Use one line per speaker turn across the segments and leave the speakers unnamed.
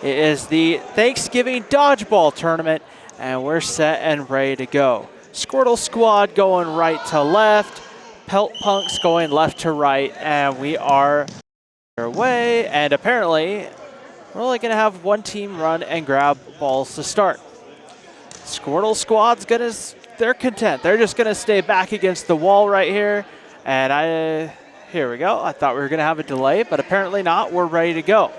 It is the Thanksgiving Dodgeball Tournament, and we're set and ready to go. Squirtle Squad going right to left, Pelt Punks going left to right, and we are away. And apparently, we're only going to have one team run and grab balls to start. Squirtle Squad's they're content. They're just gonna stay back against the wall right here. And here we go. I thought we were gonna have a delay, but apparently not. We're ready to go.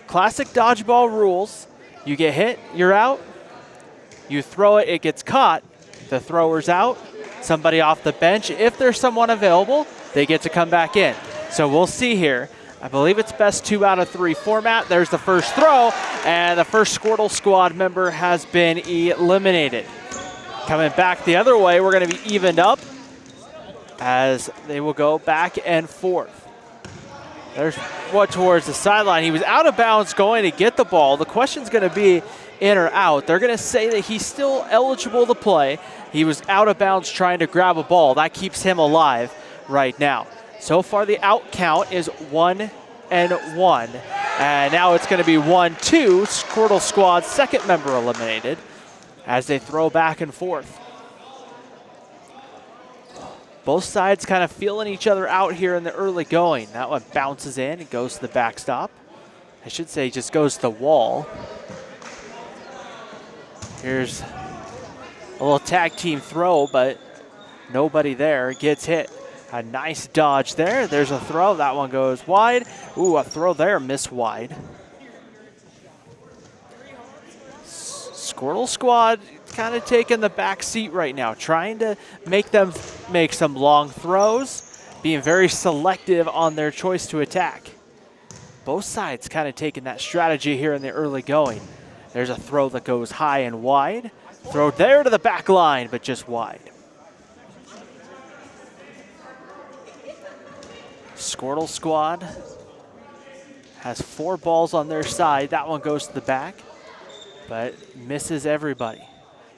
Classic dodgeball rules. You get hit, you're out. You throw it, it gets caught. The thrower's out. Somebody off the bench, if there's someone available, they get to come back in. So we'll see here. I believe it's best 2 out of 3 format. There's the first throw, and the first Squirtle Squad member has been eliminated. Coming back the other way, we're going to be evened up as they will go back and forth. There's one towards the sideline. He was out of bounds going to get the ball. The question's going to be in or out. They're going to say that he's still eligible to play. He was out of bounds trying to grab a ball. That keeps him alive right now. So far, the out count is 1-1. And now it's going to be 1-2. Squirtle Squad's second member eliminated as they throw back and forth. Both sides kind of feeling each other out here in the early going. That one bounces in and goes to the backstop. I should say just goes to the wall. Here's a little tag team throw, but nobody there gets hit. A nice dodge there. There's a throw. That one goes wide. Ooh, a throw there, miss wide. Squirtle Squad kind of taking the back seat right now, trying to make them make some long throws, being very selective on their choice to attack. Both sides kind of taking that strategy here in the early going. There's a throw that goes high and wide. Throw there to the back line, but just wide. Squirtle Squad has 4 balls on their side. That one goes to the back, but misses everybody.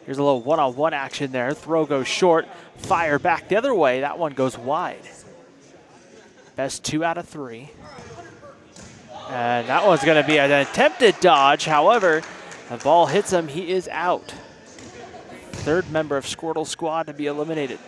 Here's a little one-on-one action there. Throw goes short, fire back the other way. That one goes wide. Best 2 out of 3. And that one's going to be an attempted dodge. However, the ball hits him. He is out. Third member of Squirtle Squad to be eliminated.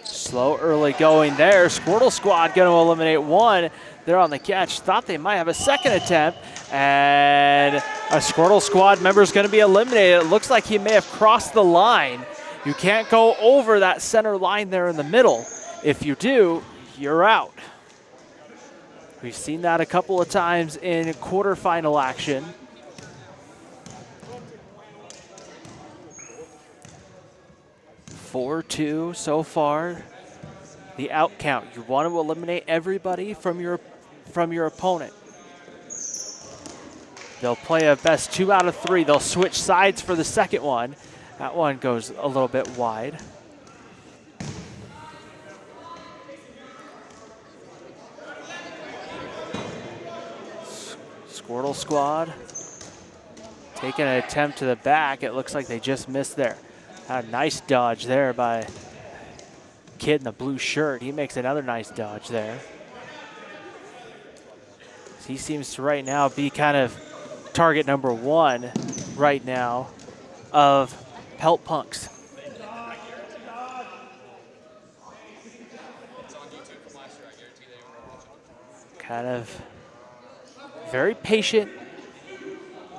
Slow early going there. Squirtle Squad going to eliminate one. They're on the catch. Thought they might have a second attempt. And a Squirtle Squad member is going to be eliminated. It looks like he may have crossed the line. You can't go over that center line there in the middle. If you do, you're out. We've seen that a couple of times in quarterfinal action. (4-2) so far. The out count. You want to eliminate everybody from your opponent. They'll play a best 2 out of 3. They'll switch sides for the second one. That one goes a little bit wide. Squirtle Squad taking an attempt to the back. It looks like they just missed there. A nice dodge there by kid in the blue shirt. He makes another nice dodge there. He seems to right now be kind of target number 1 right now of Pelt Punks. Kind of very patient,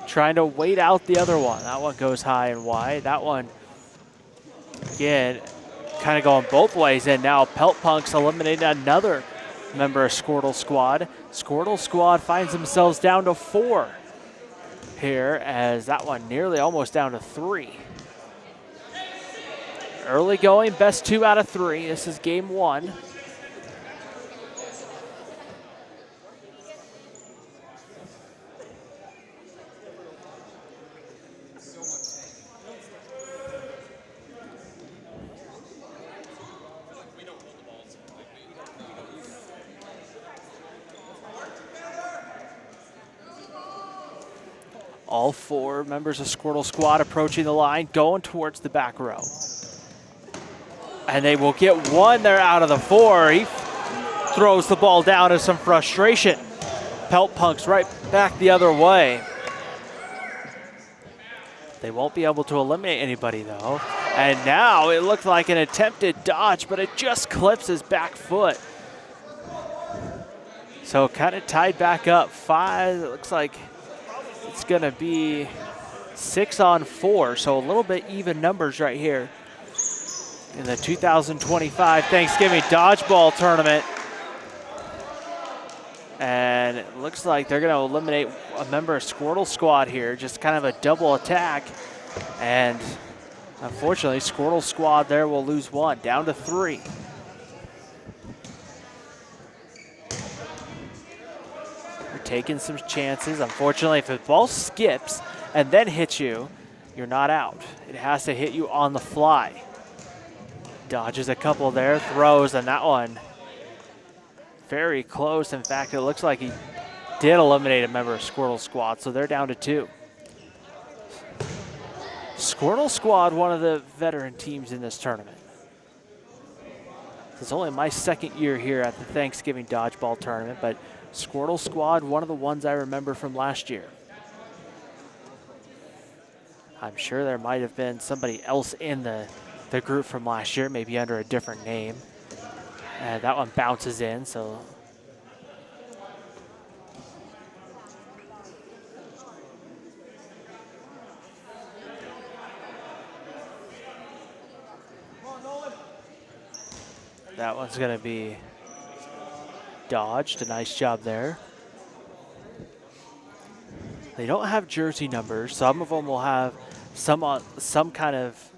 trying to wait out the other one. That one goes high and wide. That one, again, kind of going both ways, and now Pelt Punks eliminated another member of Squirtle Squad. Squirtle Squad finds themselves down to 4 here, as that one nearly almost down to 3. Early going, best 2 out of 3. This is game 1. All 4 members of Squirtle Squad approaching the line, going towards the back row. And they will get one there out of the 4. throws the ball down in some frustration. Pelt Punks right back the other way. They won't be able to eliminate anybody though. And now it looked like an attempted dodge, but it just clips his back foot. So kind of tied back up. 5, it looks like it's gonna be 6 on 4. So a little bit even numbers right here in the 2025 Thanksgiving Dodgeball Tournament. And it looks like they're gonna eliminate a member of Squirtle Squad here, just kind of a double attack. And unfortunately, Squirtle Squad there will lose 1, down to 3. They're taking some chances. Unfortunately, if the ball skips and then hits you, you're not out. It has to hit you on the fly. Dodges a couple there, throws, and that one very close. In fact, it looks like he did eliminate a member of Squirtle Squad, so they're down to 2. Squirtle Squad, one of the veteran teams in this tournament. It's only my second year here at the Thanksgiving Dodgeball Tournament, but Squirtle Squad, one of the ones I remember from last year. I'm sure there might have been somebody else in the group from last year, maybe under a different name. And that one bounces in, so. That one's gonna be dodged, a nice job there. They don't have jersey numbers. Some of them will have some kind of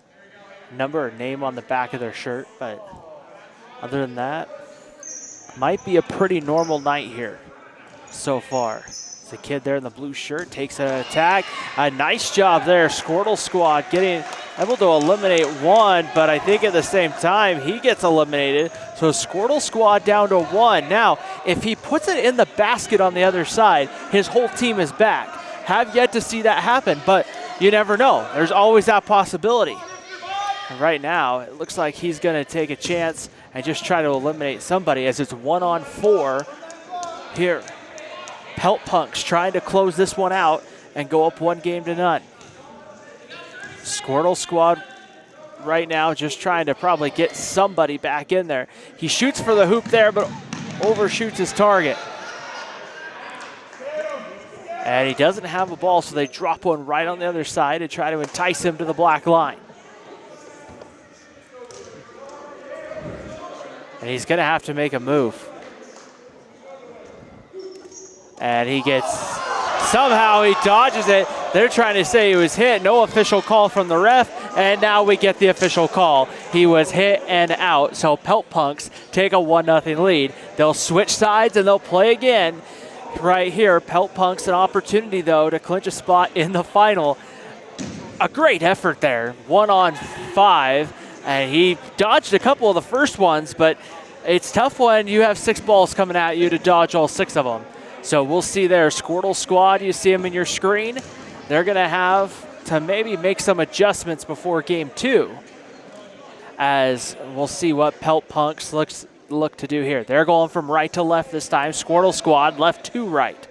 number or name on the back of their shirt, but other than that, might be a pretty normal night here so far. The kid there in the blue shirt takes an attack. A nice job there, Squirtle Squad getting able to eliminate 1, but I think at the same time he gets eliminated. So Squirtle Squad down to 1. Now, if he puts it in the basket on the other side, his whole team is back. Have yet to see that happen, but you never know. There's always that possibility. And right now, it looks like he's gonna take a chance and just try to eliminate somebody as it's 1 on 4 here. Pelt Punks trying to close this one out and go up 1-0. Squirtle Squad right now just trying to probably get somebody back in there. He shoots for the hoop there, but overshoots his target. And he doesn't have a ball, so they drop one right on the other side to try to entice him to the black line. And he's gonna have to make a move. And he gets, somehow he dodges it. They're trying to say he was hit. No official call from the ref. And now we get the official call. He was hit and out. So Pelt Punks take a 1-0 lead. They'll switch sides and they'll play again right here. Pelt Punks an opportunity though to clinch a spot in the final. A great effort there. 1 on 5. And he dodged a couple of the first ones, but it's tough when you have 6 balls coming at you to dodge all 6 of them. So we'll see there, Squirtle Squad, you see them in your screen. They're gonna have to maybe make some adjustments before game 2, as we'll see what Pelt Punks look to do here. They're going from right to left this time. Squirtle Squad left to right,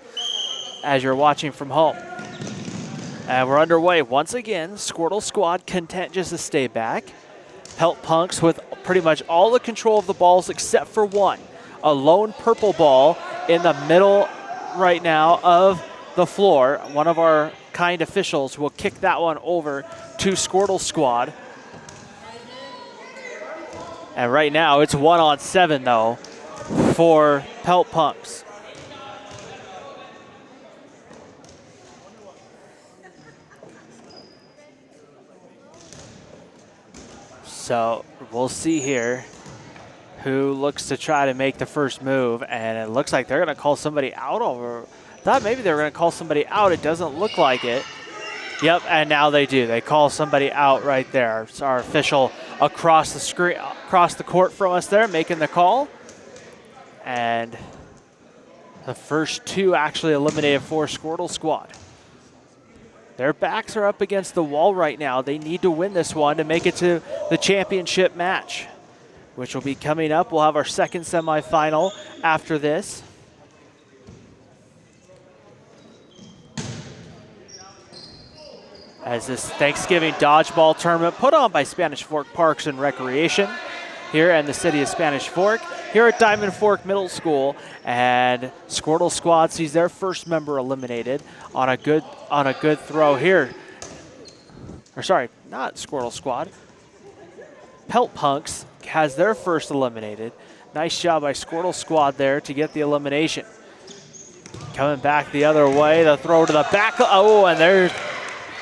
as you're watching from home. And we're underway once again. Squirtle Squad content just to stay back. Pelt Punks with pretty much all the control of the balls except for one. A lone purple ball in the middle right now of the floor. One of our kind officials will kick that one over to Squirtle Squad. And right now it's 1 on 7 though for Pelt Punks. So we'll see here who looks to try to make the first move, and it looks like they're gonna call somebody out over. Thought maybe they were gonna call somebody out. It doesn't look like it. Yep, and now they do. They call somebody out right there. It's our official across the screen, across the court from us there, making the call. And the first 2 actually eliminated for Squirtle Squad. Their backs are up against the wall right now. They need to win this one to make it to the championship match. which will be coming up. We'll have our second semifinal after this. As this Thanksgiving Dodgeball tournament put on by Spanish Fork Parks and Recreation here in the city of Spanish Fork, here at Diamond Fork Middle School, and Squirtle Squad sees their first member eliminated on a good throw here. Or sorry, not Squirtle Squad. Pelt Punks has their first eliminated. Nice job by Squirtle Squad there to get the elimination. Coming back the other way, the throw to the back. Oh, and there's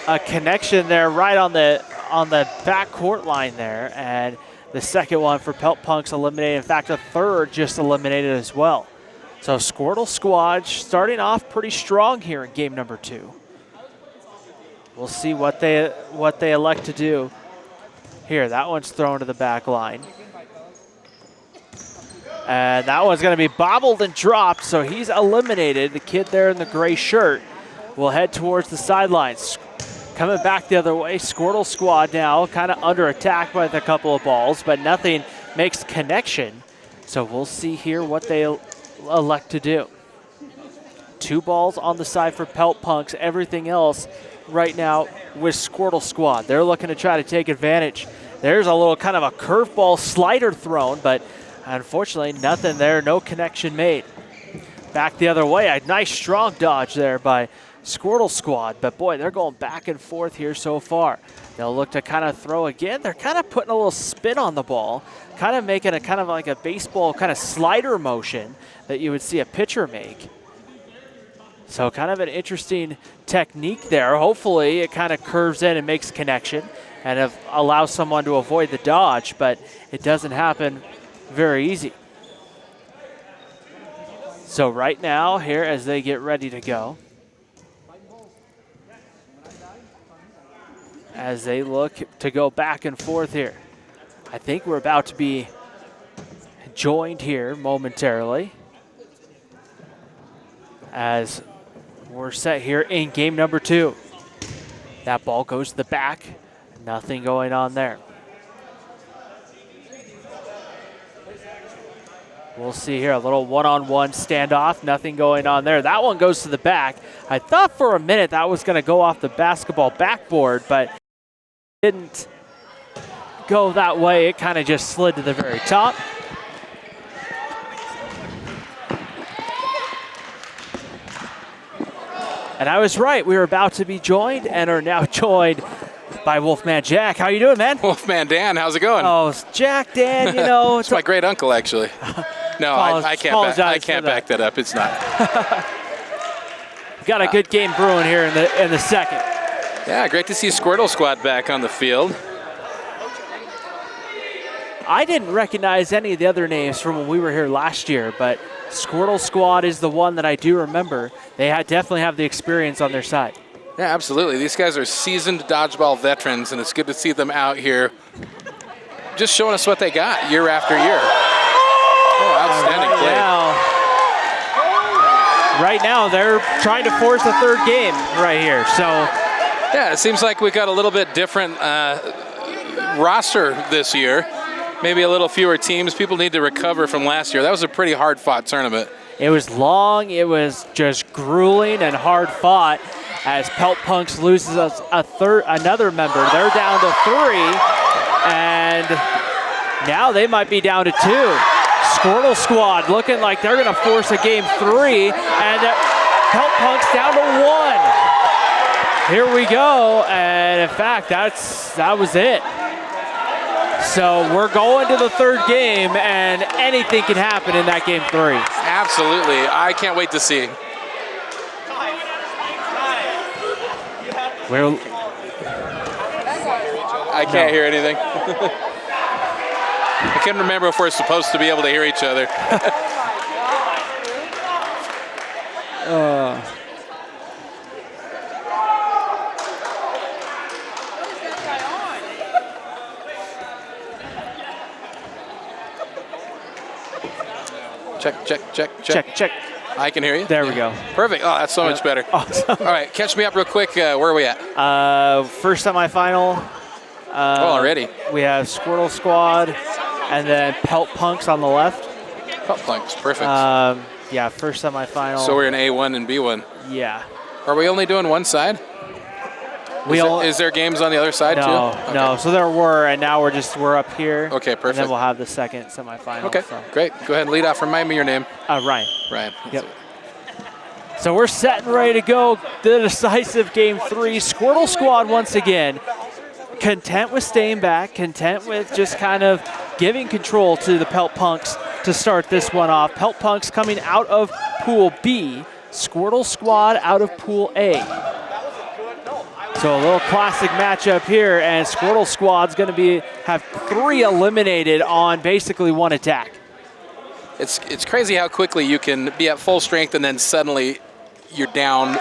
a connection there right on the back court line there, and the second one for Pelt Punks eliminated. In fact, a third just eliminated as well. So Squirtle Squad starting off pretty strong here in game number 2. We'll see what they elect to do. Here, that one's thrown to the back line. And that one's going to be bobbled and dropped, so he's eliminated. The kid there in the gray shirt will head towards the sidelines. Coming back the other way, Squirtle Squad now kind of under attack by a couple of balls, but nothing makes connection. So we'll see here what they elect to do. 2 balls on the side for Pelt Punks. Everything else right now with Squirtle Squad. They're looking to try to take advantage. There's a little kind of a curveball slider thrown, but unfortunately nothing there, no connection made. Back the other way, a nice strong dodge there by Squirtle Squad, but boy, they're going back and forth here so far. They'll look to kind of throw again. They're kind of putting a little spin on the ball, kind of making a kind of like a baseball kind of slider motion that you would see a pitcher make. So kind of an interesting technique there. Hopefully it kind of curves in and makes connection and allows someone to avoid the dodge, but it doesn't happen very easy. So right now here as they get ready to go, as they look to go back and forth here. I think we're about to be joined here momentarily as we're set here in game number 2. That ball goes to the back. Nothing going on there. We'll see here a little one-on-one standoff. Nothing going on there. That one goes to the back. I thought for a minute that was going to go off the basketball backboard, but didn't go that way. It kind of just slid to the very top. And I was right. We were about to be joined and are now joined by Wolfman Jack. How you doing, man?
Wolfman Dan, how's it going?
Oh, Jack Dan, you know.
It's my great uncle, actually. No, I can't back that up. It's not.
Got a good game brewing here in the second.
Yeah, great to see Squirtle Squad back on the field.
I didn't recognize any of the other names from when we were here last year, but Squirtle Squad is the one that I do remember. They definitely have the experience on their side.
Yeah, absolutely. These guys are seasoned dodgeball veterans, and it's good to see them out here just showing us what they got year after year. Oh, outstanding play.
Right now, they're trying to force a third game right here. So,
yeah, it seems like we got a little bit different roster this year. Maybe a little fewer teams. People need to recover from last year. That was a pretty hard-fought tournament.
It was long. It was just grueling and hard-fought as Pelt Punks loses another member. They're down to 3, and now they might be down to 2. Squirtle Squad looking like they're going to force a game 3, and Pelt Punks down to 1. Here we go, and in fact, that was it. So we're going to the third game, and anything can happen in that game 3.
Absolutely. I can't wait to see. I can't hear anything. I can't remember if we're supposed to be able to hear each other. Check. I can hear you.
There we go.
Perfect. Oh, that's so much better.
Awesome.
All right, catch me up real quick. Where are we at?
First semifinal.
Already.
We have Squirtle Squad and then Pelt Punks on the left.
Pelt Punks, perfect.
Yeah, first semifinal.
So we're in A1 and B1.
Yeah.
Are we only doing one side? Is there games on the other side too? Okay.
No. So there were, and now we're up here.
Okay, perfect.
And then we'll have the second semifinal.
Okay, great. Go ahead and lead off. Remind me your name.
Ryan.
Ryan.
Yep. So we're set and ready to go. The decisive game 3. Squirtle Squad once again. Content with staying back, content with just kind of giving control to the Pelt Punks to start this one off. Pelt Punks coming out of Pool B. Squirtle Squad out of Pool A. So a little classic matchup here, and Squirtle Squad's going to have 3 eliminated on basically 1 attack.
It's crazy how quickly you can be at full strength and then suddenly you're down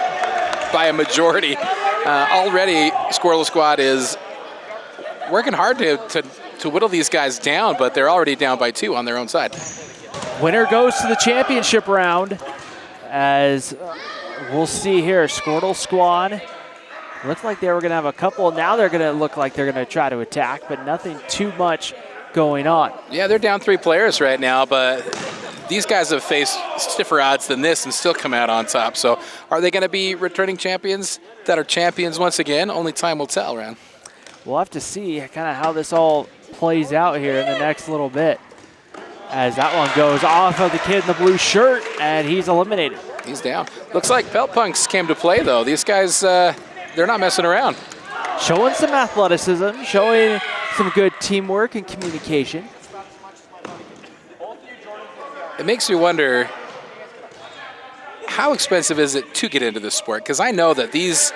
by a majority. Already, Squirtle Squad is working hard to whittle these guys down, but they're already down by 2 on their own side.
Winner goes to the championship round, as we'll see here. Squirtle Squad looked like they were going to have a couple. Now they're going to look like they're going to try to attack, but nothing too much going on.
Yeah, they're down 3 players right now, but these guys have faced stiffer odds than this and still come out on top. So are they going to be returning champions that are champions once again? Only time will tell, Ryan.
We'll have to see kind of how this all plays out here in the next little bit, as that one goes off of the kid in the blue shirt, and he's eliminated.
He's down. Looks like Pelt Punks came to play, though. These guys, they're not messing around.
Showing some athleticism, showing some good teamwork and communication.
It makes you wonder, how expensive is it to get into this sport? Because I know that these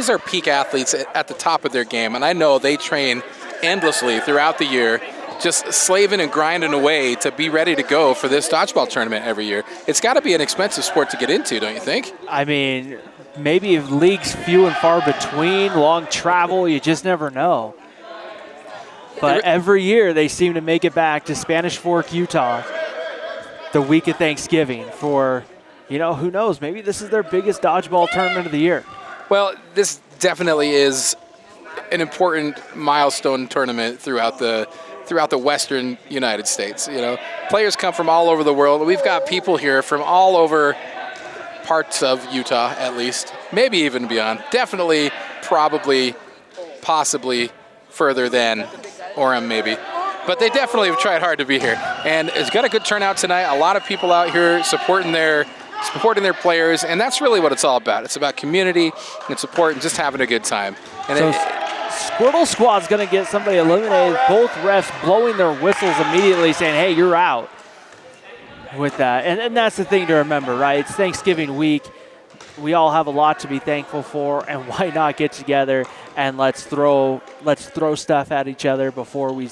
are peak athletes at the top of their game, and I know they train endlessly throughout the year, just slaving and grinding away to be ready to go for this dodgeball tournament every year. It's got to be an expensive sport to get into, don't you think?
I mean, maybe if leagues few and far between, long travel, you just never know. But every year they seem to make it back to Spanish Fork, Utah, the week of Thanksgiving for, who knows, maybe this is their biggest dodgeball tournament of the year.
Well, this definitely is an important milestone tournament throughout the Western United States. Players come from all over the world. We've got people here from all over parts of Utah, at least, maybe even beyond. Definitely, probably, possibly further than Orem, maybe. But they definitely have tried hard to be here. And it's got a good turnout tonight. A lot of people out here supporting their players, and that's really what it's all about. It's about community and support and just having a good time. And
so Squirtle Squad's going to get somebody eliminated. Both refs blowing their whistles immediately, saying, hey, you're out with that. And that's the thing to remember, right? It's Thanksgiving week. We all have a lot to be thankful for, and why not get together and let's throw stuff at each other before we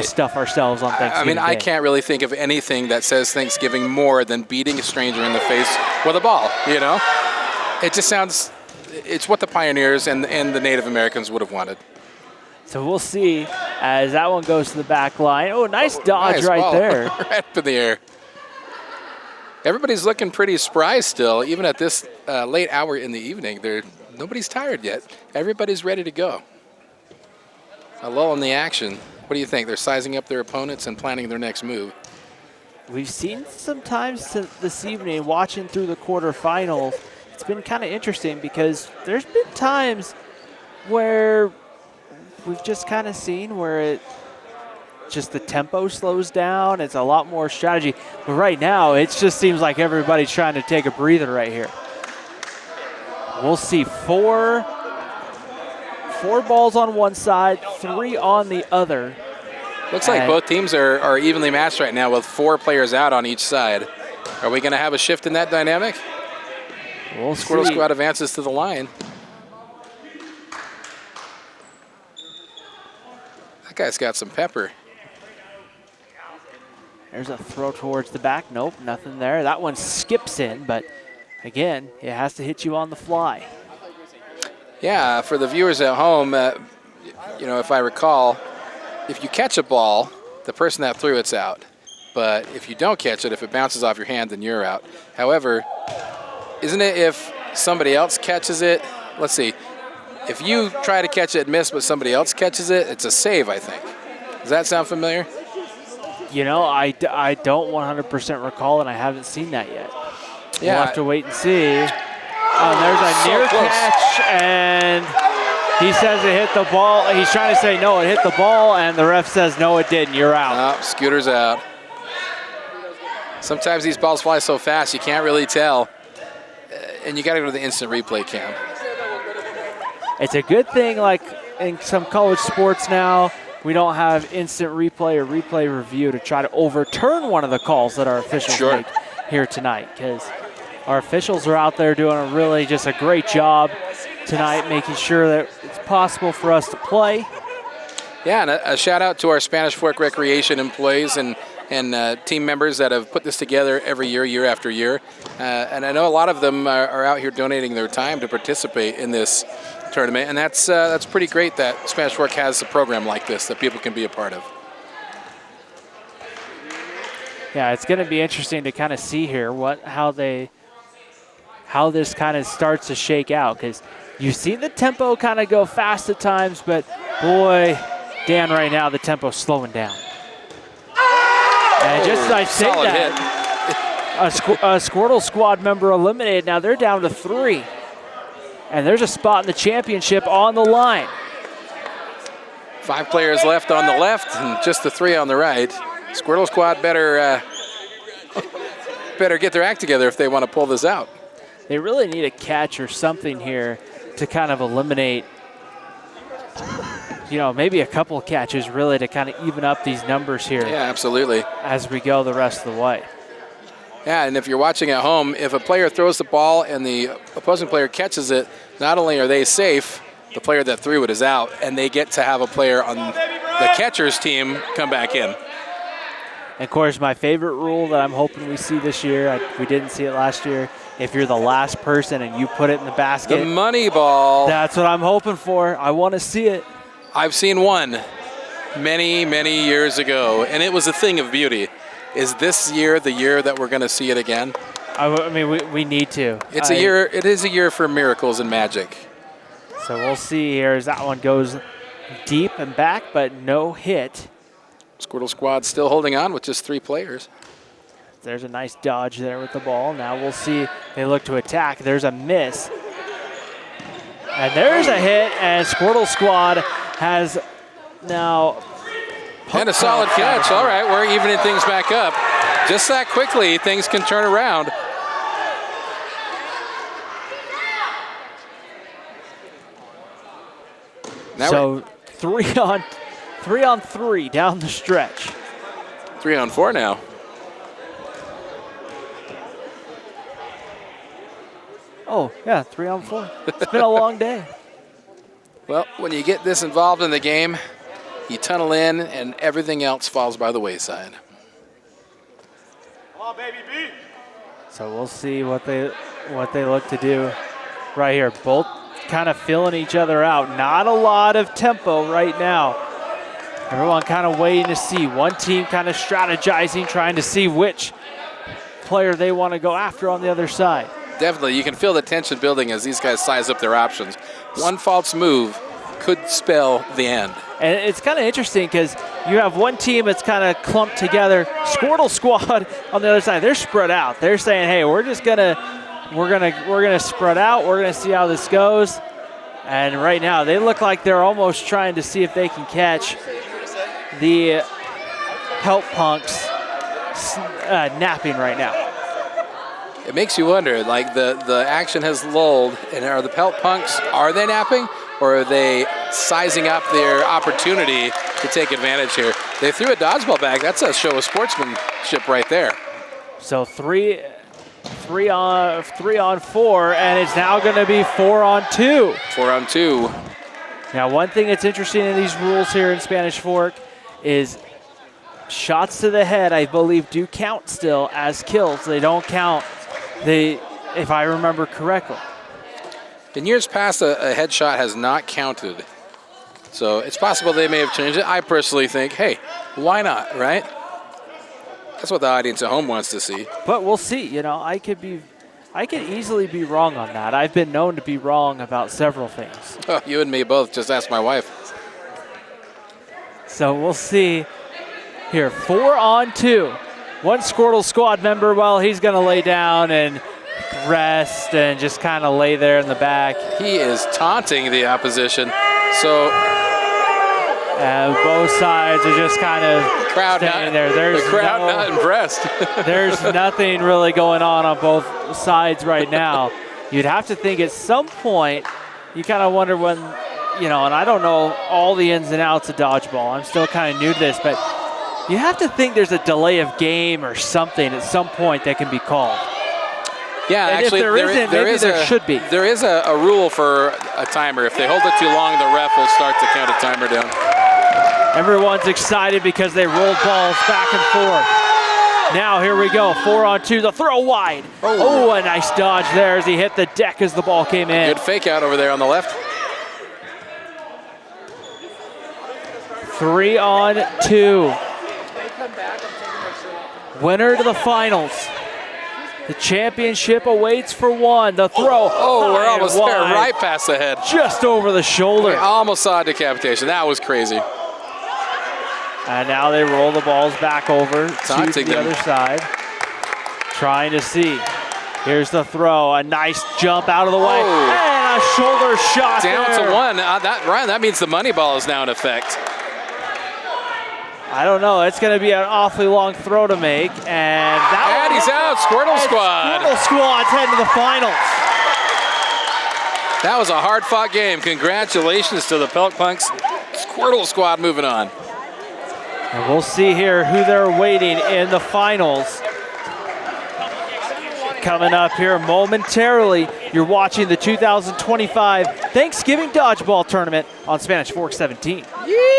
stuff ourselves on Thanksgiving
I mean,
Day.
I can't really think of anything that says Thanksgiving more than beating a stranger in the face with a ball, It just sounds, it's what the pioneers and the Native Americans would have wanted.
So we'll see as that one goes to the back line. Oh, nice dodge
nice
right
ball.
there.
Right up in the air. Everybody's looking pretty spry still, even at this late hour in the evening. Nobody's tired yet. Everybody's ready to go. A lull in the action. What do you think? They're sizing up their opponents and planning their next move.
We've seen some times this evening, watching through the quarterfinals, it's been kind of interesting because there's been times where we've just kind of seen where the tempo slows down. It's a lot more strategy. But right now, it just seems like everybody's trying to take a breather right here. We'll see four balls on one side, 3 on the other.
Looks like both teams are evenly matched right now with 4 players out on each side. Are we going to have a shift in that dynamic?
We'll
Squirtle
see.
Squad advances to the line. That guy's got some pepper.
There's a throw towards the back. Nope, nothing there. That one skips in, but again, it has to hit you on the fly.
Yeah, for the viewers at home, if I recall, if you catch a ball, the person that threw it's out. But if you don't catch it, if it bounces off your hand, then you're out. However, isn't it if somebody else catches it? Let's see. If you try to catch it and miss, but somebody else catches it, it's a save, I think. Does that sound familiar?
You know, I don't 100% recall, and I haven't seen that yet.
Yeah.
We'll have to wait and see. Oh, there's a
So
near
close.
catch, and he says it hit the ball. He's trying to say, no, it hit the ball, and the ref says, no, it didn't. You're out.
Oh, Scooter's out. Sometimes these balls fly so fast, you can't really tell. And you got to go to the instant replay cam.
It's a good thing, like in some college sports now, we don't have instant replay or replay review to try to overturn one of the calls that our officials make here tonight, because our officials are out there doing just a great job tonight, making sure that it's possible for us to play.
Yeah, and a shout out to our Spanish Fork Recreation employees and team members that have put this together every year, year after year. And I know a lot of them are out here donating their time to participate in this tournament, and that's pretty great that Spanish Fork has a program like this that people can be a part of.
Yeah, it's going to be interesting to kind of see here how this kind of starts to shake out, because you see the tempo kind of go fast at times, but boy, Dan, right now the tempo's slowing down. And just as I say that, a Squirtle Squad member eliminated. Now they're down to 3. And there's a spot in the championship on the line.
5 players left on the left and just the 3 on the right. Squirtle Squad better get their act together if they want to pull this out.
They really need a catch or something here to kind of eliminate, maybe a couple of catches really to kind of even up these numbers here.
Yeah, absolutely.
As we go the rest of the way.
Yeah, and if you're watching at home, if a player throws the ball and the opposing player catches it, not only are they safe, the player that threw it is out, and they get to have a player on the catcher's team come back in.
And of course, my favorite rule that I'm hoping we see this year, we didn't see it last year, if you're the last person and you put it in the basket.
The money ball.
That's what I'm hoping for. I want to see it.
I've seen one many, many years ago, and it was a thing of beauty. Is this year the year that we're going to see it again?
I mean, we need to.
It's a year. It is a year for miracles and magic.
So we'll see here as that one goes deep and back, but no hit.
Squirtle Squad still holding on with just 3 players.
There's a nice dodge there with the ball. Now we'll see. They look to attack. There's a miss. And there's a hit, and Squirtle Squad has now...
And a solid catch. All right, we're evening things back up. Just that quickly, things can turn around. Now
so 3 on 3 down the stretch.
3 on 4 now.
Oh, yeah, 3 on 4. It's been a long day.
Well, when you get this involved in the game, you tunnel in, and everything else falls by the wayside.
Come on, baby B.
So we'll see what they look to do right here. Both kind of filling each other out. Not a lot of tempo right now. Everyone kind of waiting to see. One team kind of strategizing, trying to see which player they want to go after on the other side.
Definitely, you can feel the tension building as these guys size up their options. One false move could spell the end.
And it's kind of interesting because you have one team that's kind of clumped together. Squirtle Squad on the other side, they're spread out. They're saying, "Hey, we're gonna spread out. We're gonna see how this goes." And right now, they look like they're almost trying to see if they can catch the Pelt Punks napping right now.
It makes you wonder, like the action has lulled, and are the Pelt Punks, are they napping? Or are they sizing up their opportunity to take advantage here? They threw a dodgeball back. That's a show of sportsmanship right there.
So three on 4, and it's now going to be 4 on 2.
4 on 2.
Now, one thing that's interesting in these rules here in Spanish Fork is shots to the head, I believe, do count still as kills. They don't count, if I remember correctly.
In years past, a headshot has not counted. So it's possible they may have changed it. I personally think, hey, why not, right? That's what the audience at home wants to see.
But we'll see. I could easily be wrong on that. I've been known to be wrong about several things.
Oh, you and me both. Just ask my wife.
So we'll see here, 4-on-2. One Squirtle squad member, well, he's going to lay down and rest and just kind of lay there in the back.
He is taunting the opposition. So
and both sides are just kind of standing there.
The crowd not impressed.
There's nothing really going on both sides right now. You'd have to think at some point, you kind of wonder when, you know, and I don't know all the ins and outs of dodgeball. I'm still kind of new to this, but you have to think there's a delay of game or something at some point that can be called.
Yeah,
and
actually,
if there should be.
There is a rule for a timer. If they hold it too long, the ref will start to count a timer down.
Everyone's excited because they rolled balls back and forth. Now here we go, 4-on-2, the throw wide. Oh, a nice dodge there as he hit the deck as the ball came in.
Good fake out over there on the left.
3-on-2. Winner to the finals. The championship awaits for one. The throw.
Oh, we're almost there, right past the head.
Just over the shoulder.
We almost saw a decapitation. That was crazy.
And now they roll the balls back over to the other side. Trying to see. Here's the throw. A nice jump out of the way. And a shoulder shot
down
there.
to one. Ryan, that means the money ball is now in effect.
I don't know. It's going to be an awfully long throw to make. And
he's out. Squirtle Squad.
Squirtle Squad's heading to the finals.
That was a hard-fought game. Congratulations to the Pelt Punks. Squirtle Squad moving on.
And we'll see here who they're waiting in the finals. Coming up here momentarily, you're watching the 2025 Thanksgiving Dodgeball Tournament on Spanish Fork 17.
Yeah.